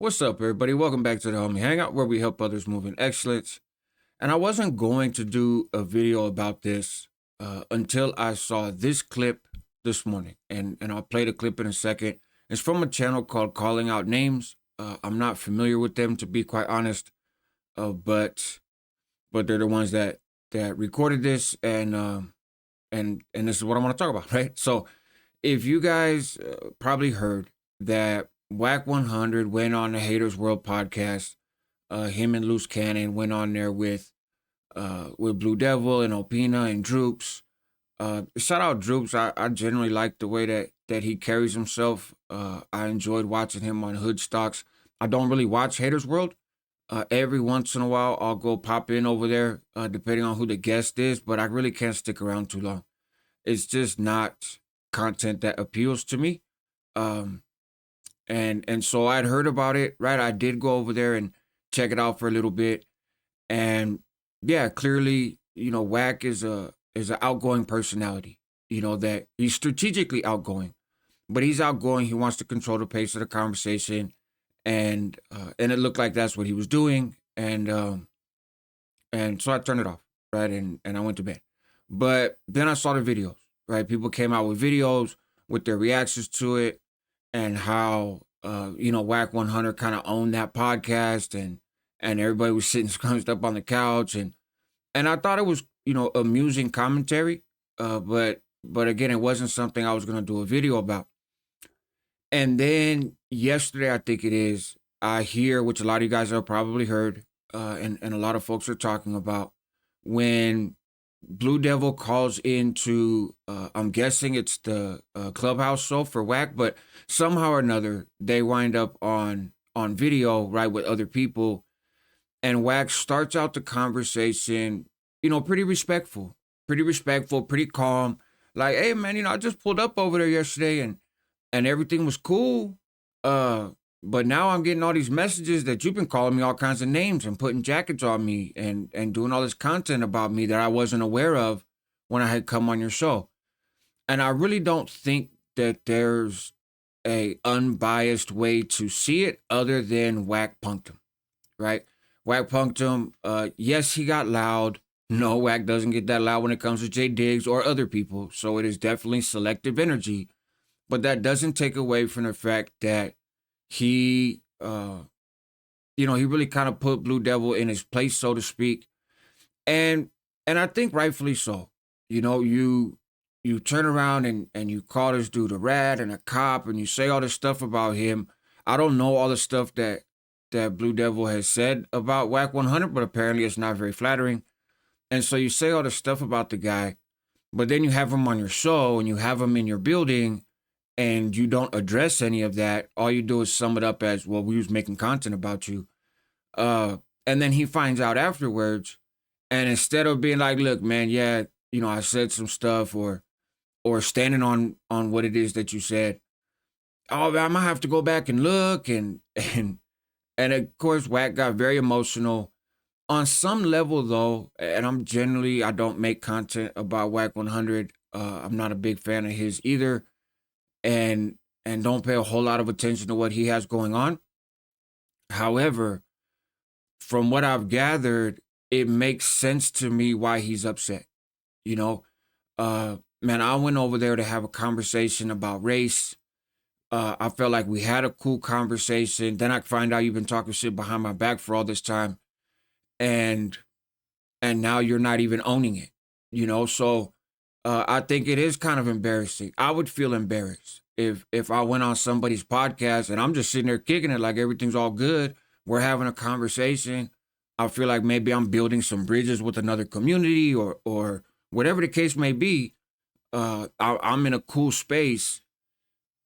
What's up, everybody? Welcome back to the Homie Hangout, where we help others move in excellence. And I wasn't going to do a video about this until I saw this clip this morning, and I'll play the clip in a second. It's from a channel called Calling Out Names. I'm not familiar with them, to be quite honest, but they're the ones that recorded this, and this is what I want to talk about, right? So, if you guys probably heard that Whack 100 went on the Haters World podcast. Him and Loose Cannon went on there with Blue Devil and Opina and Droops. Shout out Droops. I generally like the way that he carries himself. I enjoyed watching him on Hood Stocks. I don't really watch Haters World. Every once in a while, I'll go pop in over there, depending on who the guest is, but I really can't stick around too long. It's just not content that appeals to me. Um, and so I'd heard about it, right? I did go over there and check it out for a little bit, and yeah, clearly, Wack is an outgoing personality. That he's strategically outgoing, but he's outgoing. He wants to control the pace of the conversation, and it looked like that's what he was doing, and so I turned it off, right, and I went to bed. But then I saw the videos, right? People came out with videos with their reactions to it and how Whack 100 kind of owned that podcast, and everybody was sitting scrunched up on the couch, and I thought it was amusing commentary, but again, it wasn't something I was gonna do a video about. And then yesterday, I think it is, I hear, which a lot of you guys have probably heard, and a lot of folks are talking about, when Blue Devil calls into, I'm guessing it's the clubhouse show for Whack, but somehow or another they wind up on video, right, with other people, and Whack starts out the conversation, pretty respectful, pretty calm, like, hey man, I just pulled up over there yesterday, and everything was cool. But now I'm getting all these messages that you've been calling me all kinds of names and putting jackets on me and doing all this content about me that I wasn't aware of when I had come on your show. And I really don't think that there's a unbiased way to see it other than Whack punked him, right? Whack punked him. Yes, he got loud. No, Whack doesn't get that loud when it comes to Jay Diggs or other people. So it is definitely selective energy. But that doesn't take away from the fact that he, he really kind of put Blue Devil in his place, so to speak, and I think rightfully so. You turn around and you call this dude a rat and a cop, and you say all this stuff about him. I don't know all the stuff that Blue Devil has said about Whack 100, but apparently it's not very flattering. And so you say all this stuff about the guy, but then you have him on your show and you have him in your building, and you don't address any of that. All you do is sum it up as, well, we was making content about you. And then he finds out afterwards, and instead of being like, look, man, yeah, I said some stuff, or standing on what it is that you said, oh, man, I'm gonna have to go back and look, and of course, Wack got very emotional. On some level, though, and I don't make content about Whack 100. I'm not a big fan of his either, and don't pay a whole lot of attention to what he has going on. However, from what I've gathered, it makes sense to me why he's upset. You know, man, I went over there to have a conversation about race. I felt like we had a cool conversation. Then I find out you've been talking shit behind my back for all this time, and now you're not even owning it. So I think it is kind of embarrassing. I would feel embarrassed if I went on somebody's podcast and I'm just sitting there kicking it like everything's all good. We're having a conversation. I feel like maybe I'm building some bridges with another community, or whatever the case may be. I'm in a cool space,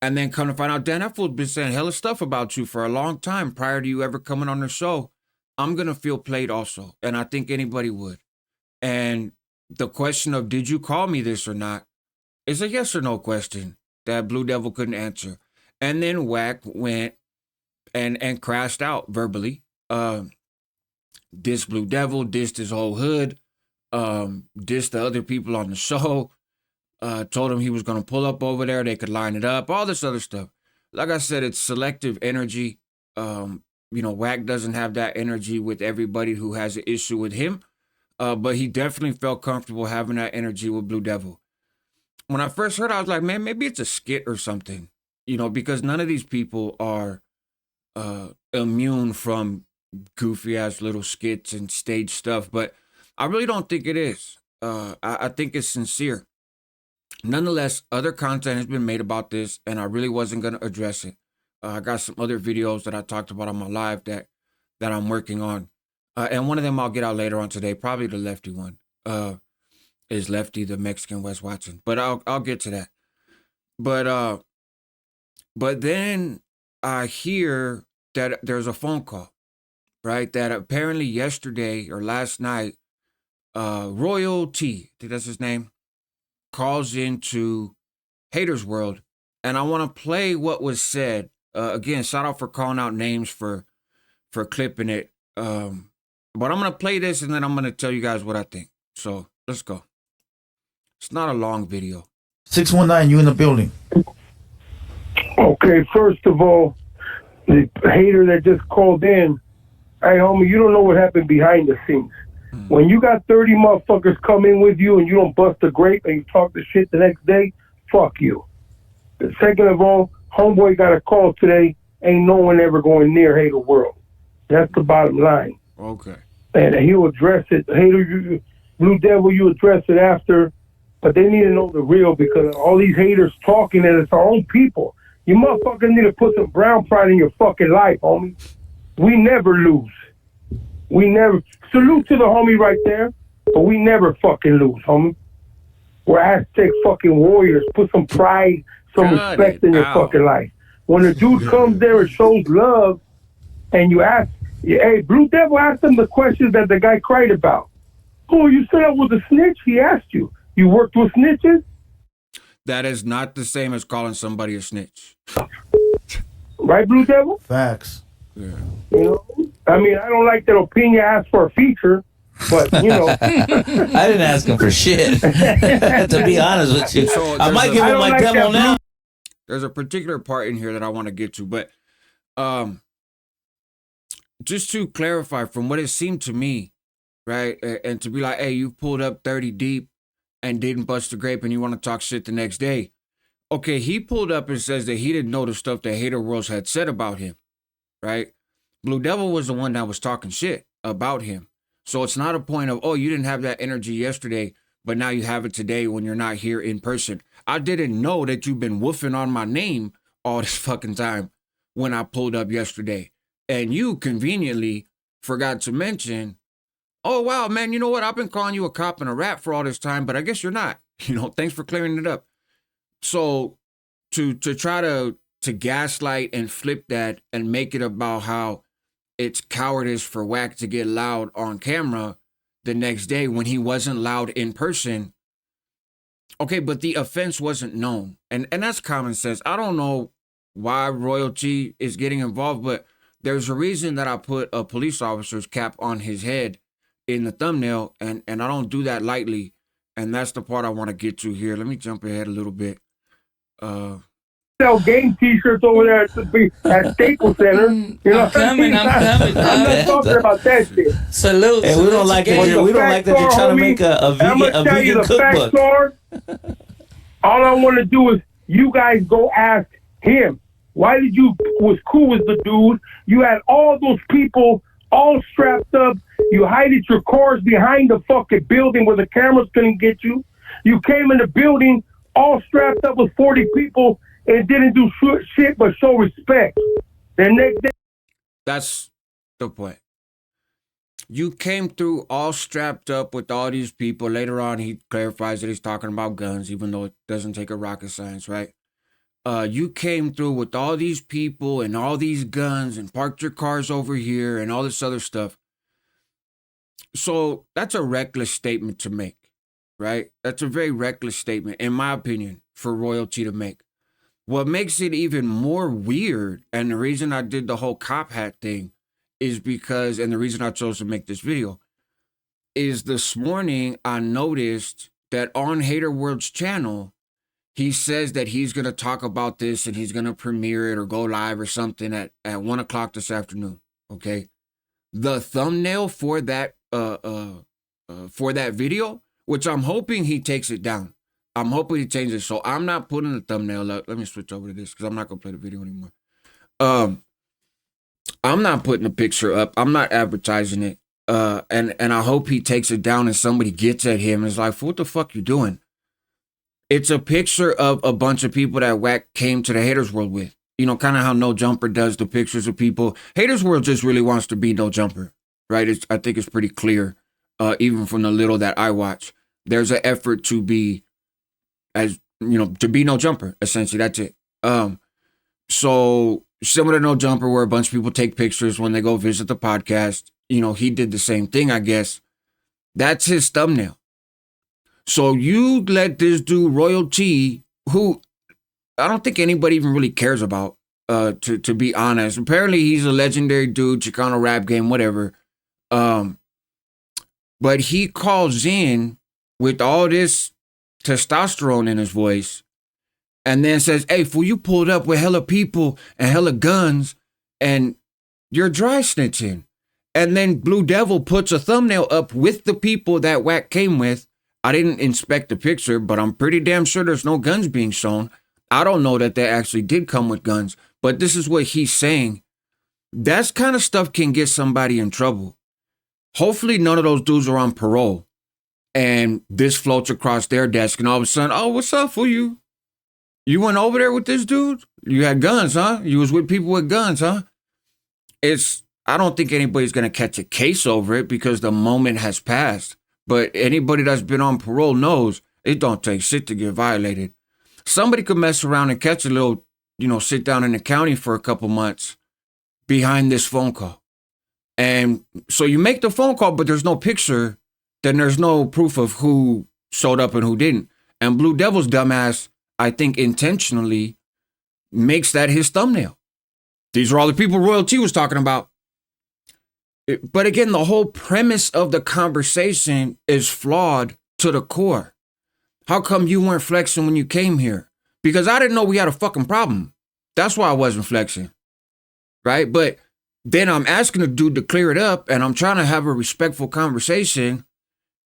and then come to find out, Dan, that fool's been saying hella stuff about you for a long time prior to you ever coming on the show. I'm gonna feel played also, and I think anybody would. And the question of, did you call me this or not, is a yes or no question that Blue Devil couldn't answer. And then Wack went and crashed out verbally. Dissed Blue Devil, dissed his whole hood, dissed the other people on the show, told him he was going to pull up over there, they could line it up, all this other stuff. Like I said, it's selective energy. You know, Wack doesn't have that energy with everybody who has an issue with him. But he definitely felt comfortable having that energy with Blue Devil. When I first heard it, I was like, man, maybe it's a skit or something, you know, because none of these people are immune from goofy ass little skits and stage stuff. But I really don't think it is. I think it's sincere. Nonetheless, other content has been made about this, and I really wasn't gonna address it. I got some other videos that I talked about on my live that I'm working on, and one of them I'll get out later on today. Probably the Lefty one. Is Lefty the Mexican West Watson? But I'll get to that. But then I hear that there's a phone call, right? That apparently yesterday or last night, Royal T, I think that's his name, calls into Haters World, and I want to play what was said. Again, shout out for calling out names for clipping it. But I'm gonna play this and then I'm gonna tell you guys what I think. So let's go. It's not a long video. 619, you in the building? Okay, first of all, the hater that just called in, hey homie, you don't know what happened behind the scenes. When you got 30 motherfuckers come in with you and you don't bust a grape and you talk the shit the next day, fuck you. Second of all, homeboy got a call today, ain't no one ever going near Hater World. That's the bottom line. Okay. And he'll address it. Hater, Blue Devil, you address it after, but they need to know the real because all these haters talking and it's our own people. You motherfuckers need to put some brown pride in your fucking life, homie. We never lose. We never, salute to the homie right there, but we never fucking lose, homie. We're Aztec fucking warriors. Put some pride, some respect in your fucking life. When a dude comes there and shows love, and you ask, hey, Blue Devil asked him the questions that the guy cried about. Oh, you said I was a snitch? He asked you. You worked with snitches? That is not the same as calling somebody a snitch. Right, Blue Devil? Facts. Yeah. You know? I mean, I don't like that Opinion asked for a feature, but, you know. I didn't ask him for shit, to be honest with you. So I might give him my demo now. There's a particular part in here that I want to get to, but just to clarify from what it seemed to me, right, and to be like, hey, you pulled up 30 deep and didn't bust a grape and you want to talk shit the next day. Okay, he pulled up and says that he didn't know the stuff that Hater Worlds had said about him, right? Blue Devil was the one that was talking shit about him. So it's not a point of, oh, you didn't have that energy yesterday, but now you have it today when you're not here in person. I didn't know that you've been woofing on my name all this fucking time when I pulled up yesterday. And you conveniently forgot to mention, oh, wow, man, you know what? I've been calling you a cop and a rat for all this time, but I guess you're not. You know, thanks for clearing it up. So to try to gaslight and flip that and make it about how it's cowardice for Wack to get loud on camera the next day when he wasn't loud in person. Okay, but the offense wasn't known. And that's common sense. I don't know why royalty is getting involved, but there's a reason that I put a police officer's cap on his head in the thumbnail, and I don't do that lightly. And that's the part I want to get to here. Let me jump ahead a little bit. Sell game t-shirts over there at Staples Center. You know, I'm coming. I'm not talking about that shit. Salute. Hey, we don't like it. We don't like that you're trying to make a vegan cookbook. All I want to do is you guys go ask him. Why did you was cool with the dude? You had all those people all strapped up. You hid your cars behind the fucking building where the cameras couldn't get you. You came in the building all strapped up with 40 people and didn't do shit but show respect. The next day. That's the point. You came through all strapped up with all these people. Later on, he clarifies that he's talking about guns, even though it doesn't take a rocket science, right? You came through with all these people and all these guns and parked your cars over here and all this other stuff. So that's a reckless statement to make, right? That's a very reckless statement, in my opinion, for royalty to make. What makes it even more weird, and the reason I did the whole cop hat thing is because, and the reason I chose to make this video, is this morning I noticed that on Hater World's channel, He says that he's going to talk about this and he's going to premiere it or go live or something at 1 o'clock this afternoon. Okay. The thumbnail for that video, which I'm hoping he takes it down. I'm hoping he changes it. So I'm not putting the thumbnail up. Let me switch over to this because I'm not going to play the video anymore. I'm not putting the picture up. I'm not advertising it. And I hope he takes it down and somebody gets at him and is like, what the fuck you doing? It's a picture of a bunch of people that Wack came to the Haters World with. You know, kind of how No Jumper does the pictures of people. Haters World just really wants to be No Jumper, right? I think it's pretty clear, even from the little that I watch. There's an effort to be, as you know, to be No Jumper, essentially. That's it. So similar to No Jumper, where a bunch of people take pictures when they go visit the podcast, you know, he did the same thing, I guess. That's his thumbnail. So you let this dude Royalty, who I don't think anybody even really cares about, to be honest. Apparently he's a legendary dude, Chicano rap game, whatever. But he calls in with all this testosterone in his voice and then says, hey, fool, you pulled up with hella people and hella guns and you're dry snitching. And then Blue Devil puts a thumbnail up with the people that Wack came with. I didn't inspect the picture, but I'm pretty damn sure there's no guns being shown. I don't know that they actually did come with guns, but this is what he's saying. That kind of stuff can get somebody in trouble. Hopefully none of those dudes are on parole and this floats across their desk and all of a sudden, oh, what's up for you? You went over there with this dude? You had guns, huh? You was with people with guns, huh? I don't think anybody's going to catch a case over it because the moment has passed. But anybody that's been on parole knows it don't take shit to get violated. Somebody could mess around and catch a little, you know, sit down in the county for a couple months behind this phone call. And so you make the phone call, but there's no picture. Then there's no proof of who showed up and who didn't. And Blue Devil's dumbass, I think intentionally makes that his thumbnail. These are all the people Royalty was talking about. But again, the whole premise of the conversation is flawed to the core. How come you weren't flexing when you came here? Because I didn't know we had a fucking problem. That's why I wasn't flexing. Right? But then I'm asking the dude to clear it up and I'm trying to have a respectful conversation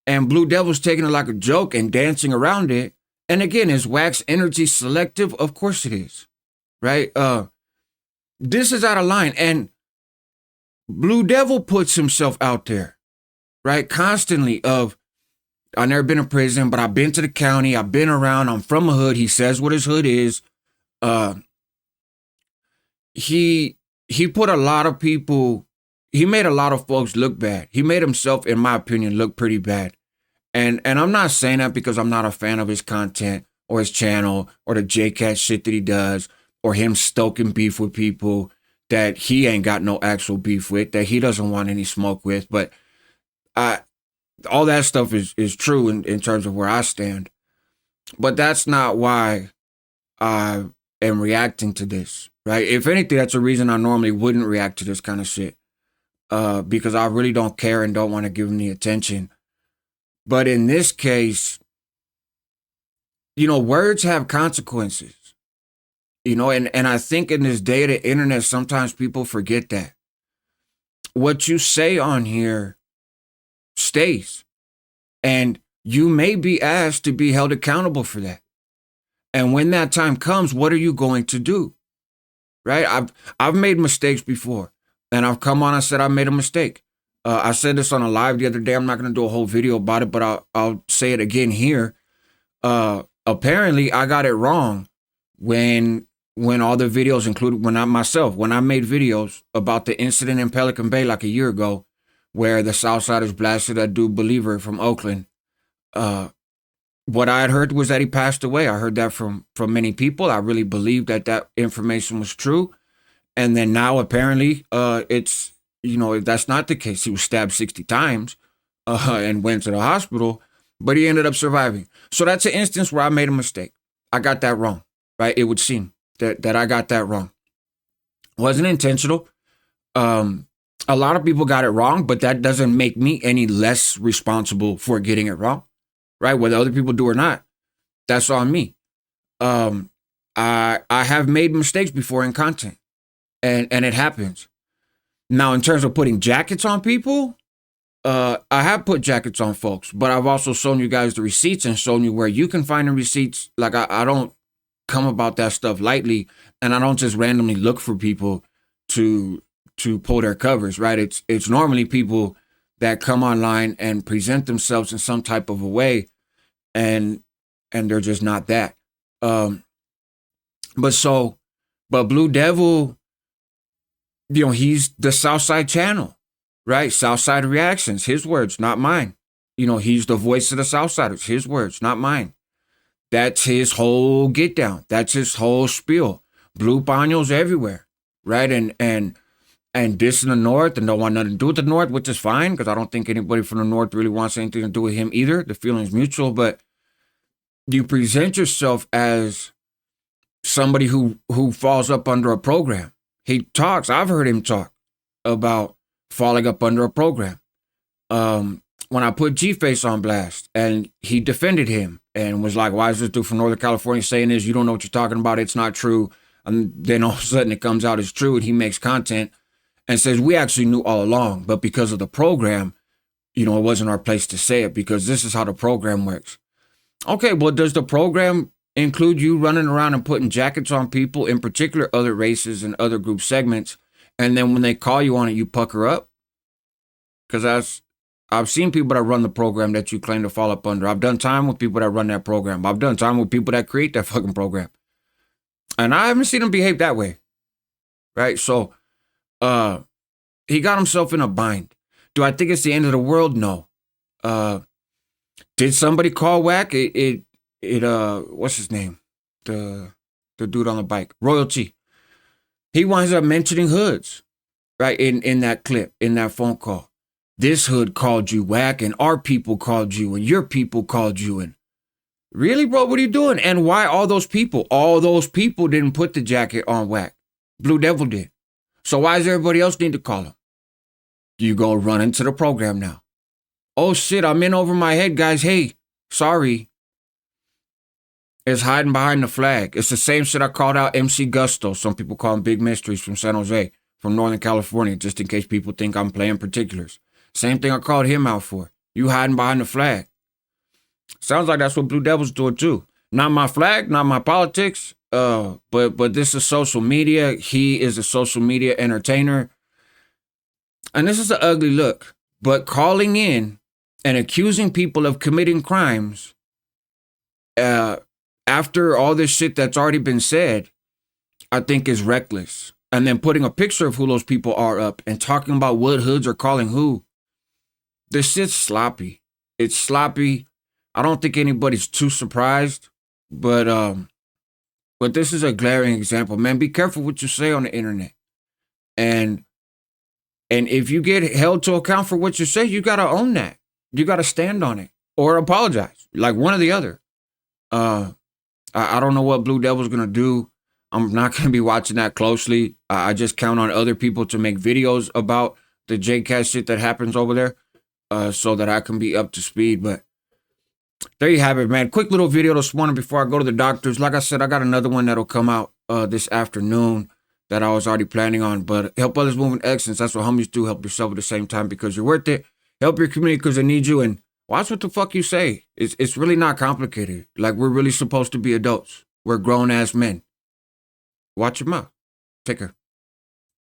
and Blue Devil's taking it like a joke and dancing around it. And again, is Wack's energy selective? Of course it is. Right? This is out of line. And Blue Devil puts himself out there, right? Constantly of, I've never been in prison, but I've been to the county. I've been around. I'm from a hood. He says what his hood is. He put a lot of people, he made a lot of folks look bad. He made himself, in my opinion, look pretty bad. And I'm not saying that because I'm not a fan of his content or his channel or the J-Cat shit that he does or him stoking beef with people that he ain't got no actual beef with, that he doesn't want any smoke with. But all that stuff is true in terms of where I stand. But that's not why I am reacting to this, right? If anything, that's a reason I normally wouldn't react to this kind of shit. Because I really don't care and don't want to give him the attention. But in this case, you know, words have consequences. You know, and I think in this day of the internet, sometimes people forget that. What you say on here stays. And you may be asked to be held accountable for that. And when that time comes, what are you going to do? Right? I've made mistakes before. And I've come on and said I made a mistake. I said this on a live the other day. I'm not going to do a whole video about it, but I'll say it again here. Apparently, I got it wrong when all the videos included, when I made videos about the incident in Pelican Bay like a year ago, where the Southsiders blasted that dude Believer from Oakland. What I had heard was that he passed away. I heard that from many people. I really believed that information was true. And then now apparently it's, you know, that's not the case. He was stabbed 60 times and went to the hospital, but he ended up surviving. So that's an instance where I made a mistake. I got that wrong, right? It would seem that I got that wrong. Wasn't intentional. A lot of people got it wrong, but that doesn't make me any less responsible for getting it wrong, right? Whether other people do or not, that's on me. I have made mistakes before in content, and it happens. Now, in terms of putting jackets on people, I have put jackets on folks, but I've also shown you guys the receipts and shown you where you can find the receipts. Like I don't come about that stuff lightly, and I don't just randomly look for people to pull their covers, right? It's normally people that come online and present themselves in some type of a way, and they're just not that. But Blue Devil, you know, he's the Southside channel, right? Southside reactions, his words, not mine. You know, he's the voice of the Southsiders, his words, not mine. That's his whole get down. That's his whole spiel. Blue paños everywhere, right? And dissing the North and don't want nothing to do with the North, which is fine, because I don't think anybody from the North really wants anything to do with him either. The feeling's mutual, but you present yourself as somebody who falls up under a program. He talks, I've heard him talk about falling up under a program. When I put G-Face on blast and he defended him and was like, why is this dude from Northern California saying this? You don't know what you're talking about. It's not true. And then all of a sudden it comes out as true, and he makes content and says, we actually knew all along, but because of the program, you know, it wasn't our place to say it because this is how the program works. Okay, well, does the program include you running around and putting jackets on people, in particular other races and other group segments, and then when they call you on it, you pucker up? Because I've seen people that run the program that you claim to fall up under. I've done time with people that run that program. I've done time with people that create that fucking program. And I haven't seen them behave that way. Right? So, he got himself in a bind. Do I think it's the end of the world? No. Did somebody call Wack? What's his name? The dude on the bike. Royalty. He winds up mentioning hoods, right? In that clip, in that phone call. This hood called you Wack, and our people called you, and your people called you. And really, bro, what are you doing? And why all those people? All those people didn't put the jacket on Wack. Blue Devil did. So why does everybody else need to call him? You go run into the program now. Oh shit, I'm in over my head, guys. Hey, sorry. It's hiding behind the flag. It's the same shit I called out MC Gusto. Some people call him Big Mysteries from San Jose, from Northern California, just in case people think I'm playing particulars. Same thing I called him out for. You hiding behind the flag. Sounds like that's what Blue Devil's doing too. Not my flag, not my politics. But this is social media. He is a social media entertainer. And this is an ugly look. But calling in and accusing people of committing crimes after all this shit that's already been said, I think is reckless. And then putting a picture of who those people are up and talking about what hoods are calling who. This shit's sloppy. It's sloppy. I don't think anybody's too surprised, but this is a glaring example. Man, be careful what you say on the internet. And if you get held to account for what you say, you got to own that. You got to stand on it or apologize, like one or the other. I don't know what Blue Devil's going to do. I'm not going to be watching that closely. I just count on other people to make videos about the JCast shit that happens over there so that I can be up to speed. But there you have it, man. Quick little video this morning before I go to the doctors. Like I said, I got another one that'll come out this afternoon that I was already planning on. But help others move in excellence. That's what homies do. Help yourself at the same time because you're worth it. Help your community because they need you. And watch what the fuck you say. It's really not complicated. Like, we're really supposed to be adults. We're grown-ass men. Watch your mouth. Take care.